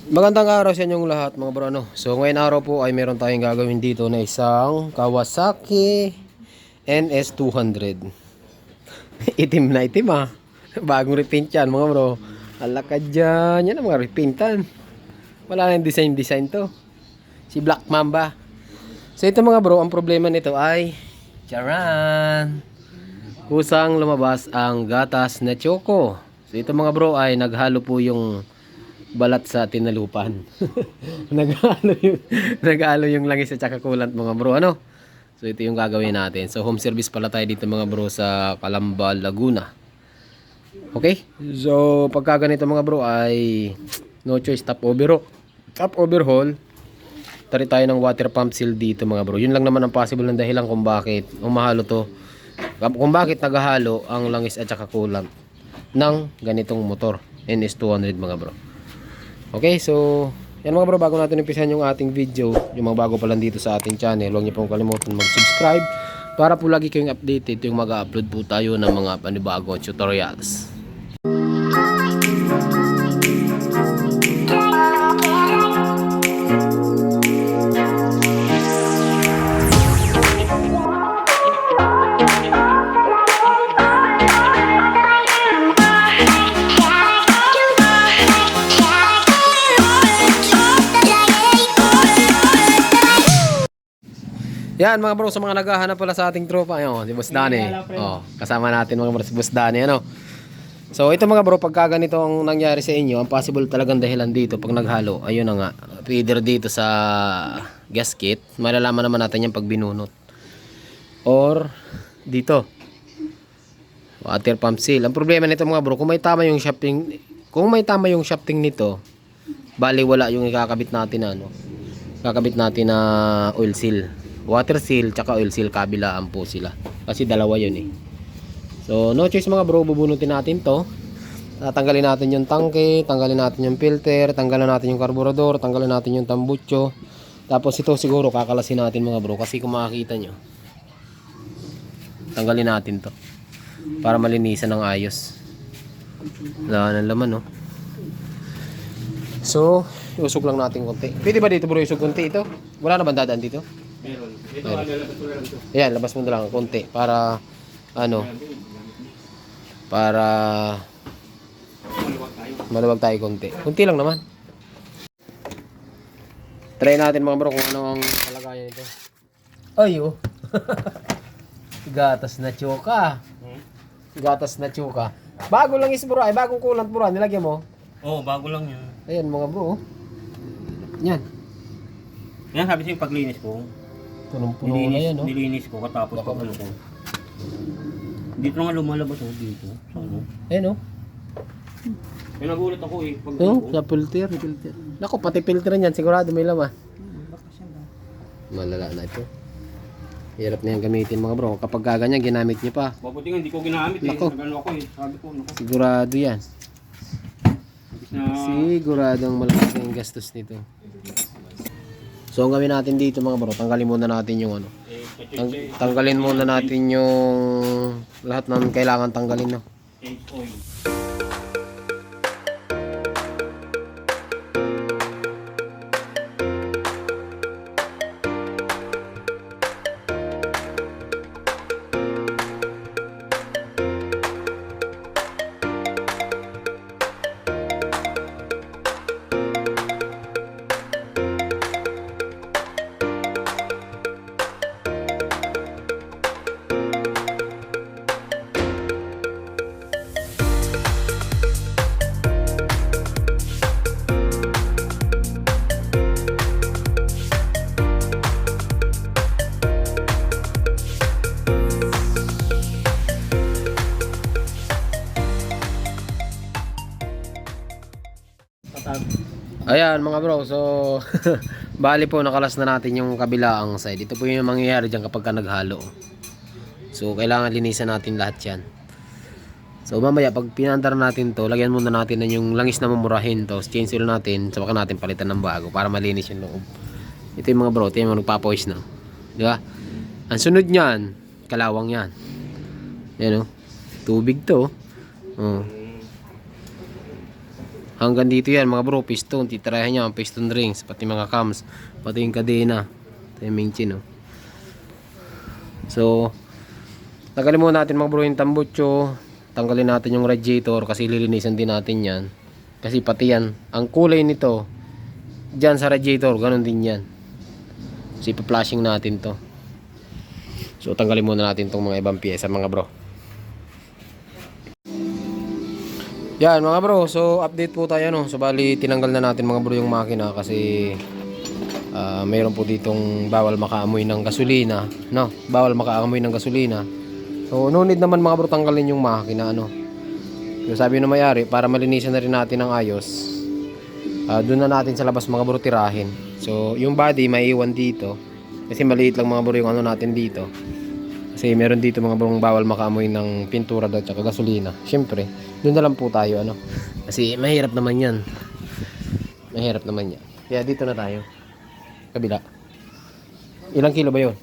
Magandang araw sa inyong lahat mga bro. So ngayon araw po ay meron tayong gagawin dito na isang Kawasaki NS200. Itim na itim ah. Bagong repaint yan mga bro. Alakad dyan. Yan ang mga repaintan. Wala nang design to. Si Black Mamba. So ito mga bro, ang problema nito ay charan! Kusang lumabas ang gatas na choco. So ito mga bro ay naghalo po yung balat sa tinalupan. Naghalo yung langis at saka kulant mga bro. So ito yung gagawin natin. So home service pala tayo dito mga bro sa Calamba, Laguna. Okay? So pagka ganito mga bro ay no choice, top overhaul. Tari tayo ng water pump seal dito mga bro. Yun lang naman ang possible ng dahilan kung bakit umahalo to. Kung bakit naghahalo ang langis at saka kulant ng ganitong motor NS200 mga bro. Okay, so yan mga bro, bago natin umpisahan yung ating video, yung mga bago pa lang dito sa ating channel, huwag niyo pong kalimutan mag-subscribe para po lagi kayong updated yung mag-upload po tayo ng mga panibago tutorials. Yan mga bro, sa mga naghahanap pala sa ating tropa, ayun, si Boss Danny. Oh, kasama natin mga bro si Boss Danny, So ito mga bro, pagka ganito ang nangyari sa inyo, ang possible talagang dahilan dito pag naghalo, ayun na nga, either dito sa gasket, malalaman naman natin yan pag binunot. Or dito, water pump seal. Ang problema nito mga bro, kung may tama yung shafting nito, bali wala yung ikakabit natin kakabit natin na oil seal. Water seal tsaka oil seal, kabilaan po sila kasi dalawa yun So no choice mga bro, bubunutin natin to. Tatanggalin natin yung tangke, tanggalin natin yung filter, tanggalin natin yung karburador, tanggalin natin yung tambucho. Tapos ito siguro kakalasin natin mga bro, kasi kung makikita nyo, tanggalin natin to para malinisan ng ayos. Wala ng laman So iusog lang natin konti. Pwede ba dito bro isog konti ito? Wala na bang dadaan dito? Meron. Ito lalabas mo lang ito. Ayan, labas mo na lang konti para para maluwag tayo konti. Konti lang naman. Try natin mga bro kung ano ang kalagayan nito. Ay gatas na choka. Gatas na choka. Bago lang bro, ay bagong kulant bro, nilagyan mo. Oo, bago lang yun. Ayan mga bro. Yan. Yan sabi sa'yo paglinis ko. Punong-puno na yan Nilinis ko katapos pag ano ko. Dito nga lumalabas dito. Sa ano? Ayan Kaya nagulat ako pag sa filter. Naku, pati filter niyan sigurado may laman. Malala na ito. Hirap na yan gamitin mga bro. Kapag gaganyan, ginamit niyo pa. Mabuti nga hindi ko ginamit Nagano ako Sabi ko, sigurado yan. Siguradong malaki ang gastos nito. So ang gawin natin dito mga bro, tanggalin muna natin yung tanggalin muna natin yung lahat ng kailangan tanggalin oil. Ayan mga bro, so bali po nakalas na natin yung kabilaang side. Ito po yung mangyayari dyan kapag ka naghalo. So kailangan linisan natin lahat yan. So mamaya pag pinandar natin to, lagyan muna natin na yung langis na mamurahin to, change oil natin, saka natin palitan ng bago para malinis yung loob. Ito yung mga bro, ito yung mga nagpapoise na, di ba? Ang sunod nyan, kalawang yan. Yan tubig to. Hanggang dito yan mga bro, piston. Titirahan niya ang piston rings, pati mga cams, pati yung kadena. Ito yung Mingchin, oh. So, tanggalin muna natin mga bro yung tambutso. Tanggalin natin yung radiator kasi lilinisan din natin yan. Kasi pati yan, ang kulay nito, dyan sa radiator, ganun din yan. So, ipa-flashing natin to. So, tanggalin muna natin tong mga ibang piyesa mga bro. Yan mga bro, so update po tayo no. So bali tinanggal na natin mga bro yung makina kasi mayroon po ditong bawal makaamoy ng gasolina, no? Bawal makaamoy ng gasolina. So no need naman mga bro tanggalin yung makina ano. So sabi ng may-ari para malinisan na rin natin ng ayos. Doon na natin sa labas mga bro tirahin. So yung body maiiwan dito kasi maliit lang mga bro yung ano natin dito. Kasi meron dito mga bro bawal makaamoy ng pintura at saka gasolina. Syempre, doon na lang po tayo ano. Kasi mahirap naman 'yan. Mahirap naman 'yan. Kaya dito na tayo. Kabila. Ilang kilo ba 'yon?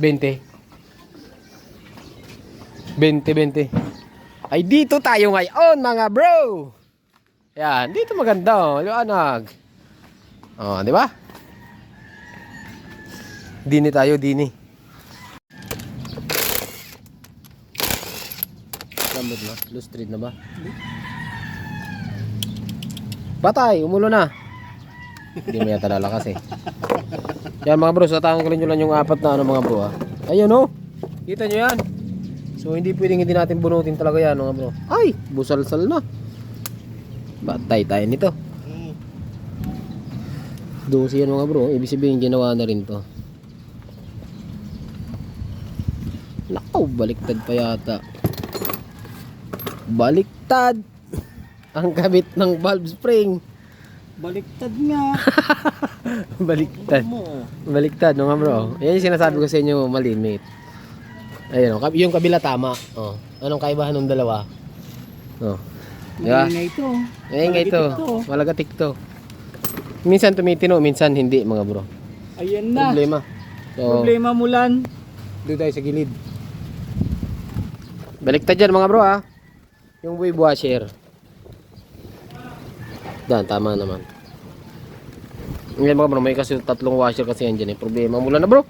20. 20. Ay dito tayo ngayon mga bro. Yan, dito maganda oh, liwanag. Oh, di ba? Dini tayo, dini. Lambot na, loose thread na ba? Batay, umulo na. Hindi mo yata lalakas eh. Yan mga bro, sa tanggalin nyo lang yung apat na ano mga bro ah. Ayun oh, kita nyo yan. So hindi pwedeng hindi natin bunutin talaga yan mga bro. Ay, busalsal na. Batay tayo nito. 12 yan mga bro, ibig sabihin ginawa na rin to. Nakaw, baliktad pa yata. Baliktad ang kabit ng valve spring. Baliktad nga. Baliktad. Baliktad no nga bro. Yan yung sinasabi ko sa inyo malimit. Ayun, yung kabila tama. Oh. Anong kaibahan ng dalawa? Oh. Diba? Ito. Ngayon ito. Malagatik to. Minsan tumitino, minsan hindi mga bro. Ayan na. Problema. So, Problema mulan. doon tayo sa gilid. Baliktad dyan mga bro ha. Yung wave washer. Dan, tama naman. Ngayon mga bro, may kasi tatlong washer kasi yan dyan eh. Problema mula na bro.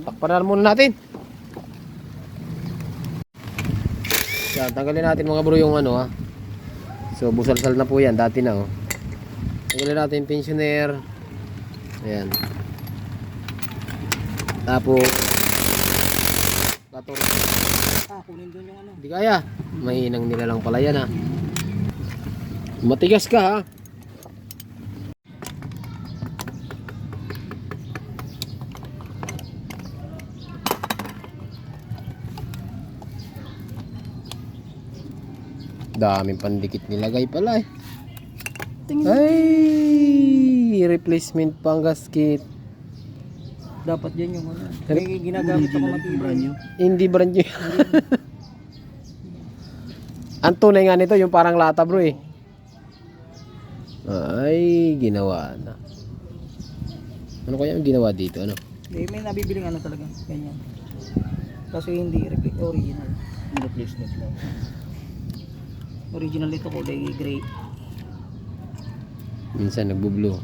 Takpan na muna natin. Yan, tanggalin natin mga bro yung ano ha. So busalsal na po yan, dati na oh. Tanggalin natin yung tensioner. Ayan. Tapos motor. Kunin doon yung ano. Hindi kaya. Mahinang nila lang pala yan ha. Matigas ka ha. Daming pandikit nilagay pala eh. Ay, replacement pang gasket. Dapat yan yung ano. May ginagamit ako matibay. Hindi brand new. Ang tunay nga nito yung parang lata bro eh. Ay, ginawa na. Ano kaya yung ginawa dito? Ano? May nabibiling ano talaga. Ganyan. Kasi hindi original. Replacement lang. Original ito kulay gray. Minsan nagbo-blue.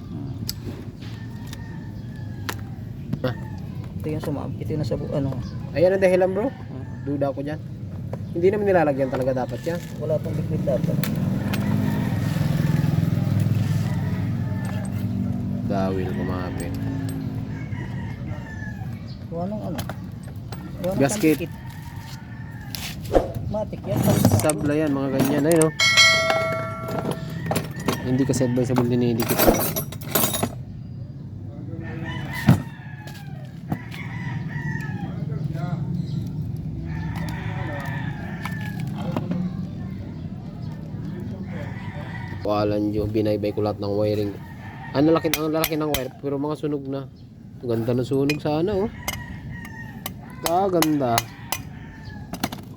Ah, Ito yung ito yung nasa ano. ayan ang dahilan bro. Duda ako dyan. Hindi naman nilalagyan talaga dapat yan. Wala pang liquid dapat. Dawil kumapit. Anong ano? Yung Gasket. pandikit. Matik yan. Sabla yan, mga ganyan. Ayun oh. Hindi kasi advisable dinidikit. Walan nyo, binaybay ko lahat ng wiring. Ang lalaki ng wire, pero mga sunog na. Ganda ng sunog sana oh. Ganda.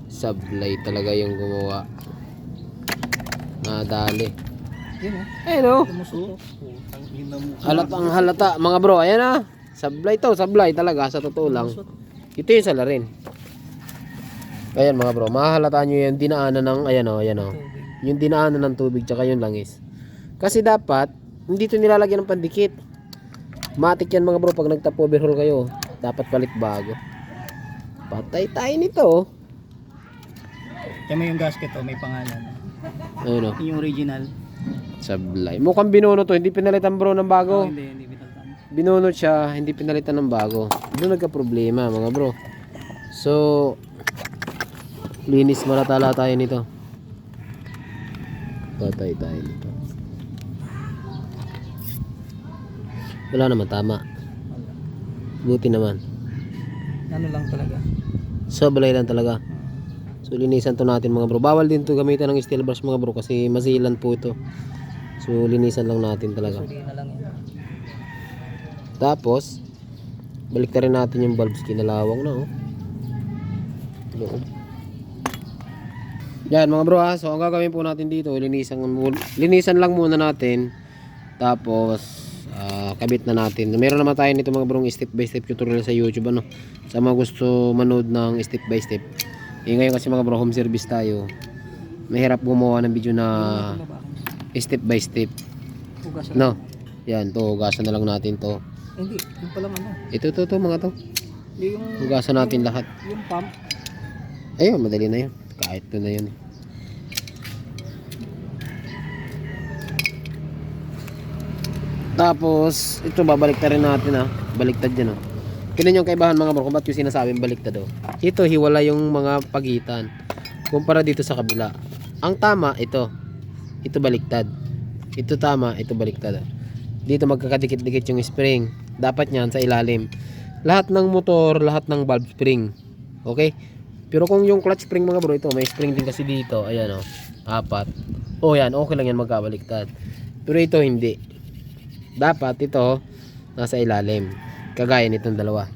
Sablay talaga yung gumawa. Nadali. Yun Ayun oh. Lumusot. Halatang halata mga bro. Ayan ah. Sablay to, sablay talaga sa totoo lang. Ito yung salarin. Ayan mga bro, mahahalata nyo yung dinaanan ng ayan oh, ayan oh. Yung dinaanan ng tubig tsaka yung langis. Kasi dapat, hindi ito nilalagyan ng pandikit. Matik yan mga bro, pag nagtap overhaul kayo, dapat palit bago. Patay tayo nito. Kaya may yung gasket may pangalan. Ayun o, Yung original. sablay. Mukhang binunot to, hindi pinalitan bro ng bago. Hindi pinalitan. Binunot siya, hindi pinalitan ng bago. Doon nagka-problema mga bro. So, linis malatala tayo nito. Patay tayo nito. Wala naman, tama. Buti naman. Ano lang talaga. Sablay lang talaga. So linisan to natin mga bro. Bawal din to gamitan ng steel brush mga bro kasi masilan po ito. So linisan lang natin talaga. Suliin na lang yan. Tapos balik rin natin yung bulbs, kinalawang na oh. Loob. Yan mga bro ha. So ang gagawin po natin dito, linisan lang muna natin. Tapos kabit na natin. Meron naman tayo nito mga brong step by step tutorial sa YouTube ano. Sa mga gusto manood ng step by step. Ngayon kasi mga bro, home service tayo. Mahirap gumawa ng video na step by step. Hugasan. No. Yan, to hugasan na lang natin to. Hindi, yung palang ano. Ito to mga to. Hindi yung Hugasan natin lahat. yung pump. Ayun, madali na yun. Kahit to na yun. Tapos, ito babaliktad rin natin ha. Baliktad yan ha. Tignan yung kaibahan mga bro, kung ba't yung sinasabing baliktad oh. Ito, hiwala yung mga pagitan. Kumpara dito sa kabila. Ang tama, ito. Ito baliktad. Ito tama, ito baliktad. Dito magkakadikit-dikit yung spring. Dapat yan sa ilalim. Lahat ng motor, lahat ng valve spring. Okay? Pero kung yung clutch spring mga bro, ito, may spring din kasi dito. Ayan oh. 4. O yan, okay lang yan magkabaliktad. Pero ito hindi. Dapat ito nasa ilalim. Kagaya nitong dalawa.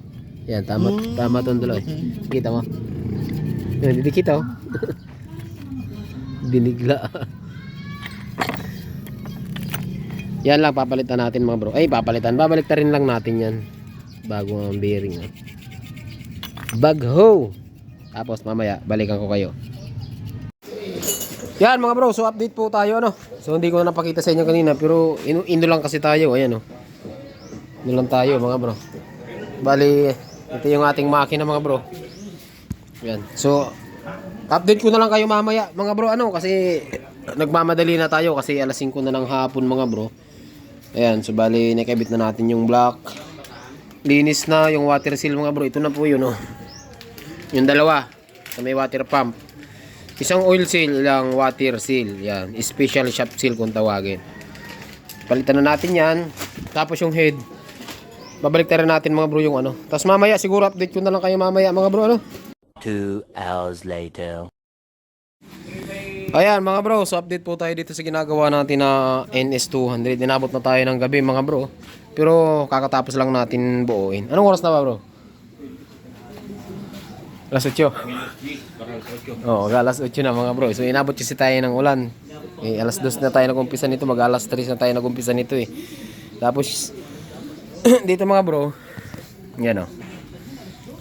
Yan, tama tong dalawa. Kita mo? Yan, didikit oh. Binigla. Yan lang papalitan natin mga bro. Ay, babaliktad rin lang natin yan. Bago ang bearing. Bagho. Tapos mamaya balikan ko kayo. Yan mga bro, so update po tayo ano. So hindi ko na napakita sa inyo kanina pero ino lang kasi tayo, ayan oh. Ino lang tayo mga bro. Bali, ito yung ating makina mga bro. Yan. So update ko na lang kayo mamaya mga bro ano kasi nagmamadali na tayo kasi alas 5 na ng hapon mga bro. Ayan, so bali nakabit na natin yung block. Linis na yung water seal mga bro. Ito na po yun oh. Yung dalawa, sa may water pump. Isang oil seal, ilang water seal. Yan, special shop seal kung tawagin. Palitan na natin yan. Tapos yung head, babalik na rin natin mga bro yung ano. Tapos mamaya, siguro update ko na lang kayo mamaya mga bro ano. 2 hours later. Ayan mga bro, so update po tayo dito sa ginagawa natin na NS200. Inabot na tayo ng gabi mga bro. Pero kakatapos lang natin buuin. Anong oras na ba bro? Alas 8. Oo, alas 8 na mga bro. So inabot kasi tayo ng ulan. Alas 2 na tayo nag-umpisa nito. Mag alas 3 na tayo nag-umpisa nito eh. Tapos dito mga bro, yan o.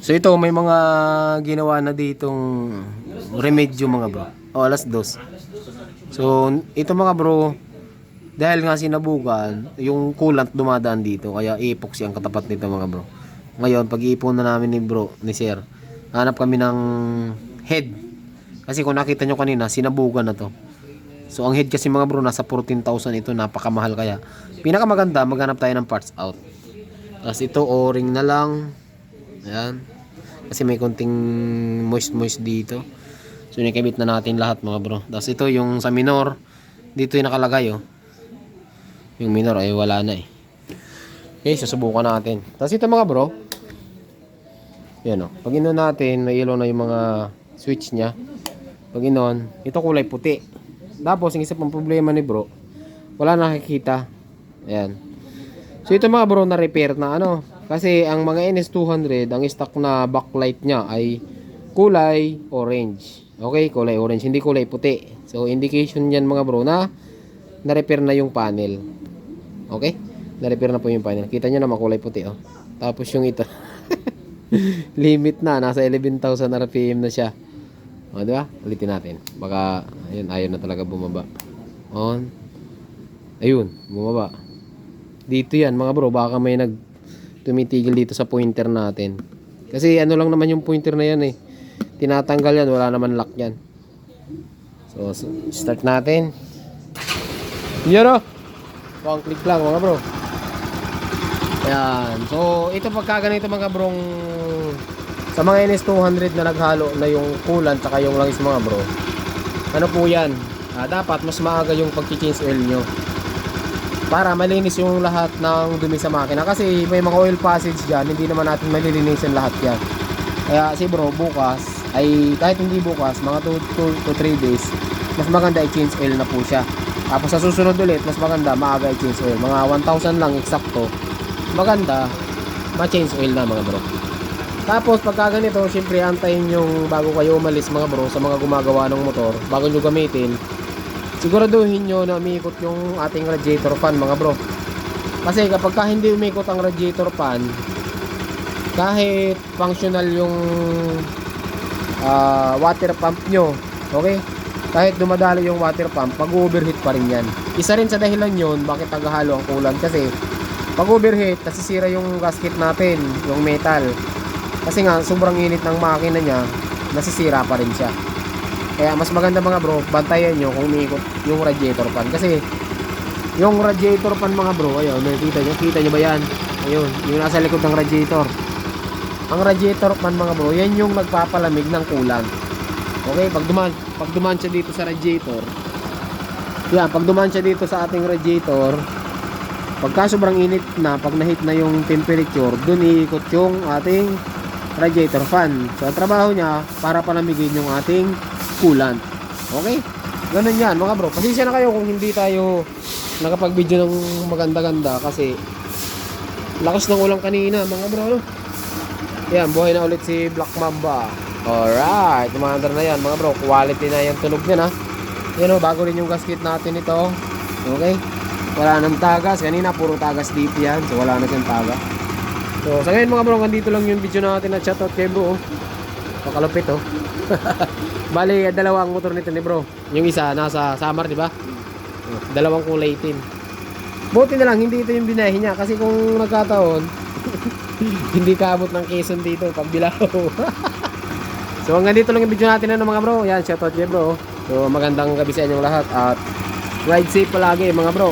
So ito may mga ginawa na ditong remedyo mga bro. O alas 2. So ito mga bro, dahil nga sinabukan, yung coolant dumadaan dito. Kaya epoxy ang katapat nito mga bro. Ngayon pag-iipon na namin ni bro, ni sir, hanap kami ng head. Kasi kung nakita nyo kanina, sinabugan na to. So ang head kasi mga bro, nasa 14,000 ito. Napakamahal kaya. Pinakamaganda, maghanap tayo ng parts out. Tapos ito, o-ring na lang. Ayan. Kasi may konting moist dito. So nakabit na natin lahat mga bro. Tapos ito yung sa minor. Dito yung nakalagay oh. Yung minor ay wala na eh. Okay, susubukan natin. Tapos ito mga bro. Yan o. Pag inon natin, may ilaw na yung mga switch nya. Pag inon, ito kulay puti. Tapos, ang isa pang problema ni bro, wala nakikita. Ayan. So, ito mga bro, na-repair na ano. Kasi, ang mga NS200, ang stock na backlight nya ay kulay orange. Okay, kulay orange. Hindi kulay puti. So, indication yan mga bro na na-repair na yung panel. Okay? Na-repair na po yung panel. Kita nyo na makulay puti oh. Tapos yung ito. Limit na, nasa 11,000 RPM na siya. O, di ba? Ulitin natin. Baka ayun, ayaw na talaga bumaba. On. Ayun, bumaba. Dito yan mga bro, baka may tumitigil dito sa pointer natin. Kasi ano lang naman yung pointer na yan eh. Tinatanggal yan, wala naman lock yan. So, start natin. Yan o. Pang click lang mga bro. Ayan. So, ito pagka ganito mga brong sa mga NS200 na naghalo na yung coolant saka yung langis mga bro. Ano po yan? Dapat mas maaga yung pag-change oil nyo. Para malinis yung lahat ng dumi sa makina. Kasi may mga oil passage dyan, hindi naman natin malilinisin lahat yan. Kaya si bro, bukas, ay kahit hindi bukas, mga 2 to 3 days, mas maganda i-change oil na po siya. Tapos sa susunod ulit, mas maganda maaga i-change oil. Mga 1,000 lang eksakto. Maganda, ma-change oil na mga bro. Tapos pagka ganito, syempre antayin yung bago kayo umalis mga bro sa mga gumagawa ng motor, bago nyo gamitin, siguraduhin nyo na umiikot yung ating radiator fan mga bro. Kasi kapag hindi umikot ang radiator fan, kahit functional yung water pump nyo, okay? Kahit dumadali yung water pump, mag-overheat pa rin yan. Isa rin sa dahilan yun bakit naghahalo ang coolant. Kasi pag overheat, nasisira yung gasket natin, yung metal. Kasi nga sobrang init ng makina niya, nasisira pa rin siya. Kaya mas maganda mga bro, bantayan nyo kung umiikot yung radiator fan. Kasi yung radiator fan mga bro, ayun, kita nyo ba yan? Ayun, yung nasa likod ng radiator. Ang radiator fan mga bro, yan yung nagpapalamig ng coolant. Okay, pag dumaan siya dito sa radiator, yan, pag dumaan siya dito sa ating radiator, pagka sobrang init na, pag nahit na yung temperature, dun iikot yung ating radiator fan. So ang trabaho niya para palamigin yung ating coolant. Okay? Ganun yan mga bro. Pasensya na kayo kung hindi tayo nakapag-video ng maganda-ganda kasi lakas ng ulang kanina mga bro. No? Yan, buhay na ulit si Black Mamba. Alright, umandar na yan mga bro. Quality na yung tunog niya na. Yan o, bago rin yung gasket natin ito. Okay? Wala nang tagas. Kanina puro tagas dito yan. So wala na siyang tagas. So sa ngayon mga bro, nandito lang yung video natin at shoutout kay bro. Pakalupit oh. Bali, dalawang motor nito ni bro. Yung isa nasa Samar, di ba? Dalawang kulay itim. Buti na lang hindi ito yung binahe niya kasi kung nagkataon hindi kaabot ng Quezon dito pag Bilao. So hanggang dito lang yung video natin mga bro. Yan, shoutout kay bro. So magandang gabi sa inyong lahat at ride safe palagi mga bro.